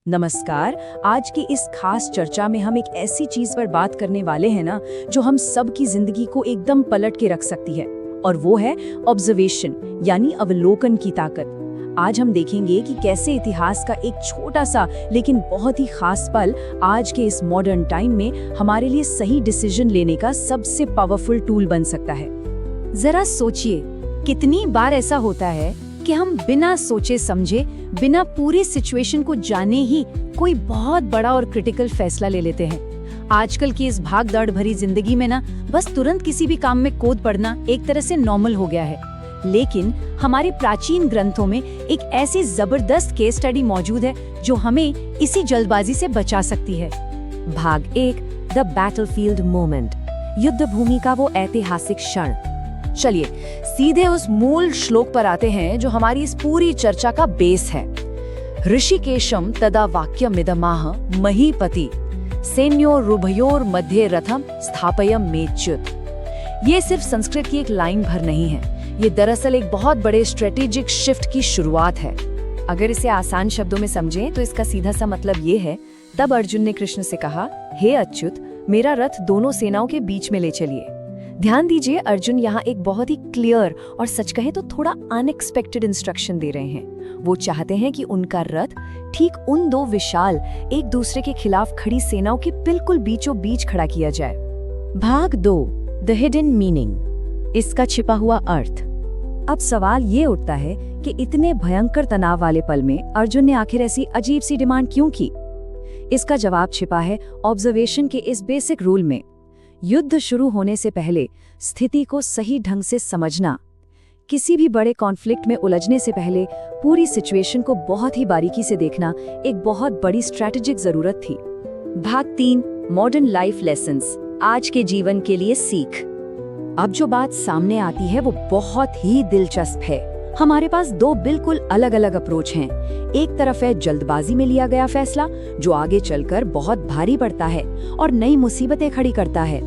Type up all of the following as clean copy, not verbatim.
नमस्कार। आज की इस खास चर्चा में हम एक ऐसी चीज पर बात करने वाले हैं ना, जो हम सब की जिंदगी को एकदम पलट के रख सकती है, और वो है ऑब्जर्वेशन, यानी अवलोकन की ताकत। आज हम देखेंगे कि कैसे इतिहास का एक छोटा सा लेकिन बहुत ही खास पल आज के इस मॉडर्न टाइम में हमारे लिए सही डिसीजन लेने का सबसे पावरफुल टूल बन सकता है। जरा सोचिए, कितनी बार ऐसा होता है कि हम बिना सोचे समझे, बिना पूरी सिचुएशन को जाने ही कोई बहुत बड़ा और क्रिटिकल फैसला ले लेते हैं। आजकल की इस भाग दौड़ भरी जिंदगी में ना, बस तुरंत किसी भी काम में कूद पड़ना एक तरह से नॉर्मल हो गया है। लेकिन हमारे प्राचीन ग्रंथों में एक ऐसी जबरदस्त केस स्टडी मौजूद है जो हमें इसी जल्दबाजी से बचा सकती है। भाग 1, द बैटलफील्ड मोमेंट, युद्ध भूमि का वो ऐतिहासिक क्षण। चलिए सीधे उस मूल श्लोक पर आते हैं जो हमारी इस पूरी चर्चा का बेस है। ऋषिकेशम तदा वाक्यमिदमाह महीपति सैन्योरुभयोर मध्ये रथम स्थापयम मेच्युत। ये सिर्फ संस्कृत की एक लाइन भर नहीं है, ये दरअसल एक बहुत बड़े स्ट्रेटेजिक शिफ्ट की शुरुआत है। अगर इसे आसान शब्दों में समझें तो इसका सीधा सा मतलब ये है, तब अर्जुन ने कृष्ण से कहा, हे अच्युत, मेरा रथ दोनों सेनाओं के बीच में ले चलिए। ध्यान दीजिए, अर्जुन यहाँ एक बहुत ही क्लियर और सच कहे तो थोड़ा अनएक्सपेक्टेड इंस्ट्रक्शन दे रहे हैं। वो चाहते हैं कि उनका रथ ठीक उन दो विशाल, एक दूसरे के खिलाफ खड़ी सेनाओं के बिल्कुल बीचों बीच खड़ा किया जाए। भाग 2, द हिडन मीनिंग, इसका छिपा हुआ अर्थ। अब सवाल ये उठता है कि इतने भयंकर तनाव वाले पल में अर्जुन ने आखिर ऐसी अजीब सी डिमांड क्यों की? इसका जवाब छिपा है ऑब्जर्वेशन के इस बेसिक रूल में। युद्ध शुरू होने से पहले स्थिति को सही ढंग से समझना। किसी भी बड़े कॉन्फ्लिक्ट में उलझने से पहले पूरी सिचुएशन को बहुत ही बारीकी से देखना एक बहुत बड़ी स्ट्रैटेजिक जरूरत थी। भाग 3, मॉडर्न लाइफ लेसन्स, आज के जीवन के लिए सीख। अब जो बात सामने आती है वो बहुत ही दिलचस्प है। हमारे पास दो बिल्कुल अलग अलग अप्रोच हैं। एक तरफ है जल्दबाजी में लिया गया फैसला जो आगे चलकर बहुत भारी पड़ता है और नई मुसीबतें खड़ी करता है,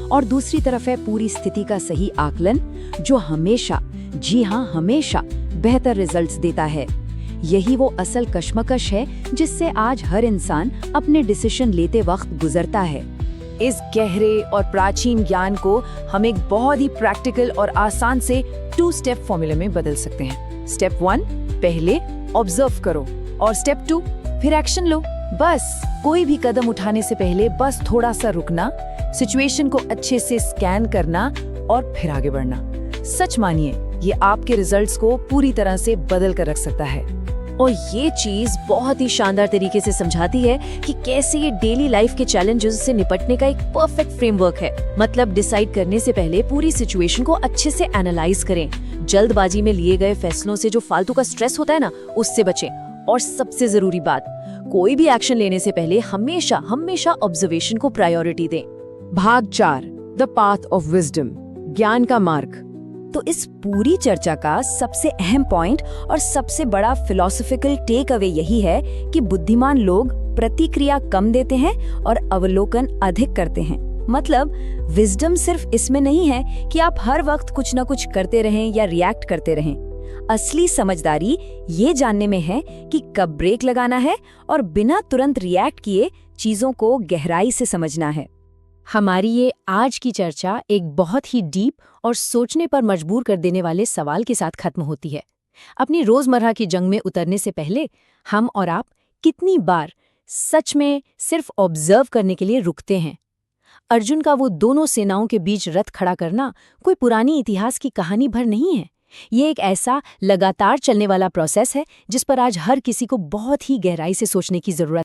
और दूसरी तरफ है पूरी स्थिति का सही आकलन जो हमेशा, जी हाँ हमेशा, बेहतर रिजल्ट्स देता है। यही वो असल कश्मकश है जिससे आज हर इंसान अपने डिसीजन लेते वक्त गुजरता है। इस गहरे और प्राचीन ज्ञान को हम एक बहुत ही प्रैक्टिकल और आसान से 2 स्टेप फॉर्मूले में बदल सकते हैं। स्टेप 1, पहले ऑब्जर्व करो, और स्टेप 2, फिर एक्शन लो। बस कोई भी कदम उठाने से पहले बस थोड़ा सा रुकना, सिचुएशन को अच्छे से स्कैन करना और फिर आगे बढ़ना। सच मानिए, ये आपके रिजल्ट्स को पूरी तरह से बदल कर रख सकता है। और ये चीज बहुत ही शानदार तरीके से समझाती है कि कैसे ये डेली लाइफ के चैलेंजेस से निपटने का एक परफेक्ट फ्रेमवर्क है। मतलब डिसाइड करने से पहले पूरी सिचुएशन को अच्छे से एनालाइज करें, जल्दबाजी में लिए गए फैसलों से जो फालतू का स्ट्रेस होता है ना, उससे बचें। और सबसे जरूरी बात, कोई भी एक्शन लेने से पहले हमेशा हमेशा ऑब्जर्वेशन को प्रायोरिटी दें। भाग 4, द पाथ ऑफ विजडम, ज्ञान का मार्ग। तो इस पूरी चर्चा का सबसे अहम पॉइंट और सबसे बड़ा फिलोसॉफिकल टेक अवे यही है कि बुद्धिमान लोग प्रतिक्रिया कम देते हैं और अवलोकन अधिक करते हैं। मतलब विजडम सिर्फ इसमें नहीं है कि आप हर वक्त कुछ न कुछ करते रहें या रिएक्ट करते रहें। असली समझदारी ये जानने में है कि कब ब्रेक लगाना है और बिना तुरंत रिएक्ट किए चीजों को गहराई से समझना है। हमारी ये आज की चर्चा एक बहुत ही डीप और सोचने पर मजबूर कर देने वाले सवाल के साथ खत्म होती है। अपनी रोजमर्रा की जंग में उतरने से पहले हम और आप कितनी बार सच में सिर्फ ऑब्जर्व करने के लिए रुकते हैं? अर्जुन का वो दोनों सेनाओं के बीच रथ खड़ा करना कोई पुरानी इतिहास की कहानी भर नहीं है। ये एक ऐसा लगातार चलने वाला प्रोसेस है जिस पर आज हर किसी को बहुत ही गहराई से सोचने की जरूरत है।